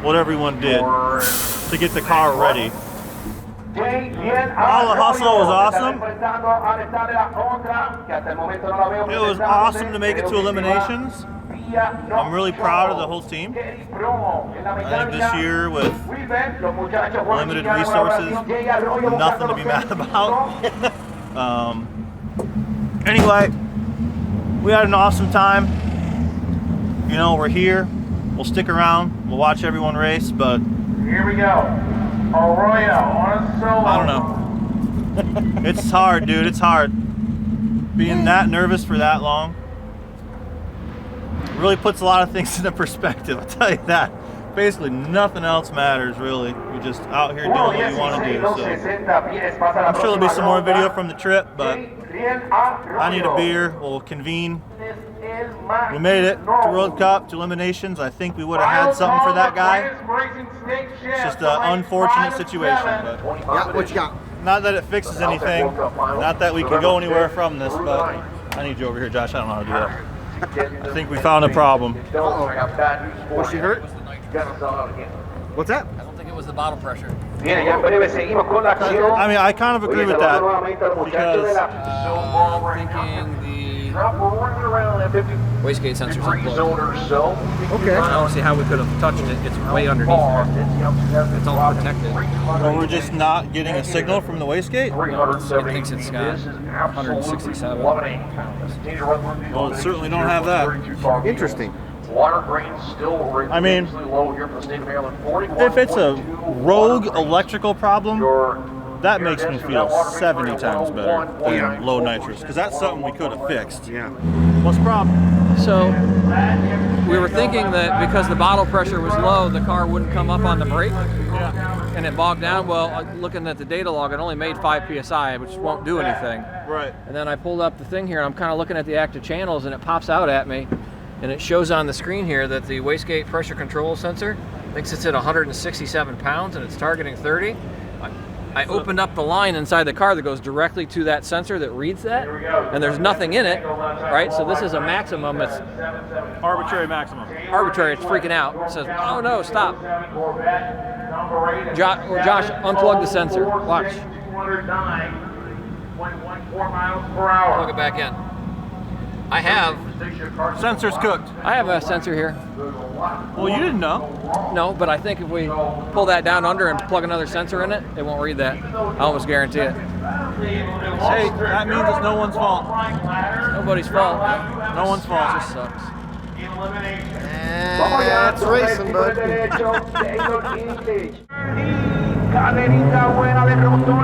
what everyone did to get the car ready. All the hustle was awesome. It was awesome to make it to Eliminations. I'm really proud of the whole team. I think this year with limited resources, nothing to be mad about. Anyway, we had an awesome time. You know, we're here. We'll stick around. We'll watch everyone race, but Here we go. Arroyo on a solo. I don't know. It's hard, dude. It's hard. Being that nervous for that long really puts a lot of things into perspective. I'll tell you that. Basically, nothing else matters, really. You're just out here doing what you want to do. So I'm sure there'll be some more video from the trip, but I need a beer. We'll convene. We made it to World Cup, to Eliminations. I think we would have had something for that guy. It's just an unfortunate situation. But Yeah, what you got? not that it fixes anything. Not that we can go anywhere from this, but I need you over here, Josh. I don't know how to do that. I think we found a problem. Was she hurt? What's that? I don't think it was the bottle pressure. I mean, I kind of agree with that because Thinking the wastegate sensor's unplugged. Okay. I don't see how we could have touched it. It's way underneath there. It's all protected. well, we're just not getting a signal from the wastegate. It thinks it's got 167 pounds. Well, it certainly don't have that. Interesting. Water grain still I mean, low here for the state of Maryland. If it's a rogue electrical problem, that makes me feel 70 times better than low nitrous, because that's something we could have fixed. Yeah. What's the problem? So we were thinking that because the bottle pressure was low, the car wouldn't come up on the brake, and it bogged down. Well, looking at the data log, it only made 5 psi, which won't do anything. Right. And then I pulled up the thing here, and I'm kind of looking at the active channels, and it pops out at me, and it shows on the screen here that the wastegate pressure control sensor thinks it's at 167 pounds, and it's targeting 30. I opened up the line inside the car that goes directly to that sensor that reads that, and there's nothing in it, right? So this is a maximum. It's Arbitrary maximum. arbitrary. It's freaking out. It says, "Oh no, stop!" Josh, unplug the sensor. Watch. 209.14 miles per hour. Plug it back in. I have Sensor's cooked. I have a sensor here. Well, you didn't know. No, but I think if we pull that down under and plug another sensor in it, it won't read that. I almost guarantee it. Hey, that means it's no one's fault. Nobody's fault. No one's fault. It just sucks. It's racing, bud.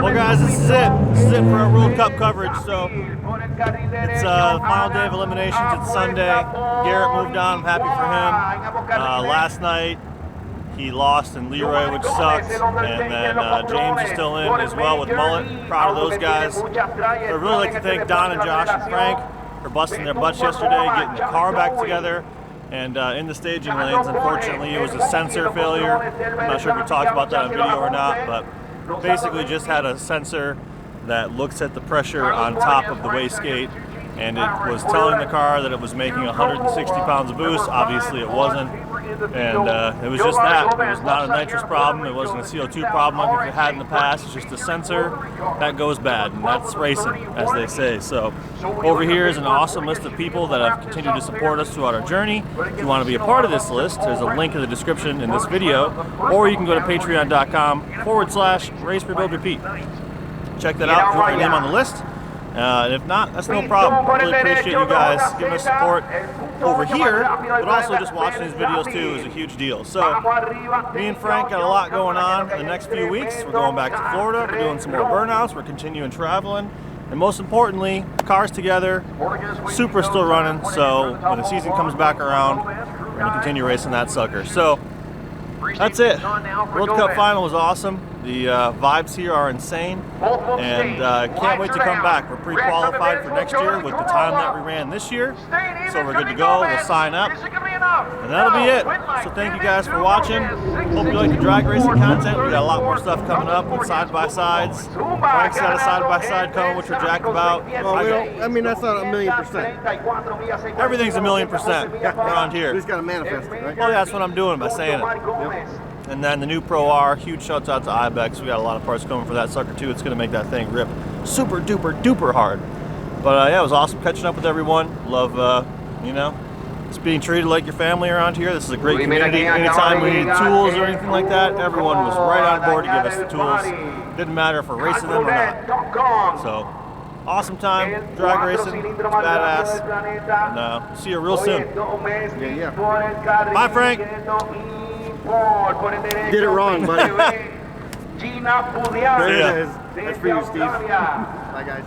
Well, guys, this is it. This is it for our World Cup coverage. So it's the final day of Eliminations. It's Sunday. Garrett moved on. I'm happy for him. Last night he lost in Leroy, which sucked. And then James is still in as well with Mullet. Proud of those guys. So I'd really like to thank Don and Josh and Frank for busting their butts yesterday, getting the car back together. And in the staging lanes, unfortunately, it was a sensor failure. I'm not sure if we talked about that on video or not, but basically just had a sensor that looks at the pressure on top of the wastegate, and it was telling the car that it was making 160 pounds of boost. Obviously, it wasn't. And it was just that. It was not a nitrous problem. It wasn't a CO2 problem like it had in the past. It's just a sensor that goes bad, and that's racing, as they say. So over here is an awesome list of people that have continued to support us throughout our journey. If you want to be a part of this list, there's a link in the description in this video, or you can go to patreon.com/race rebuild repeat. Check that out, put your name on the list. And if not, that's no problem. Really appreciate you guys giving us support over here, but also just watching these videos too is a huge deal. So me and Frank got a lot going on in the next few weeks. We're going back to Florida, we're doing some more burnouts, we're continuing traveling, and most importantly, the car's together, Supra's still running, so when the season comes back around, going to continue racing that sucker. So that's it. World Cup final was awesome. The vibes here are insane, and can't wait to come back. We're pre-qualified for next year with the time that we ran this year, so we're good to go. We'll sign up, and that'll be it. So thank you guys for watching. Hope you like the drag racing content. We got a lot more stuff coming up with side-by-sides. Frank's got a side-by-side coming, which we're jacked about. Well, I mean, that's not 1,000,000%. Everything's 1,000,000% around here. We just got to manifest it, right? Well, that's what I'm doing by saying it. And then the new Pro R, huge shouts out to Ibex. We got a lot of parts coming for that sucker too. It's going to make that thing rip super duper duper hard. But yeah, it was awesome catching up with everyone. Love, you know, just being treated like your family around here. This is a great community. Anytime we need tools or anything like that, everyone was right on board to give us the tools. Didn't matter if we're racing them or not. So, awesome time, drag racing, it's badass. And see you real soon. Yeah. Bye, Frank. Did it wrong, buddy. Gina There it is. That's for you, Steve. Bye, guys.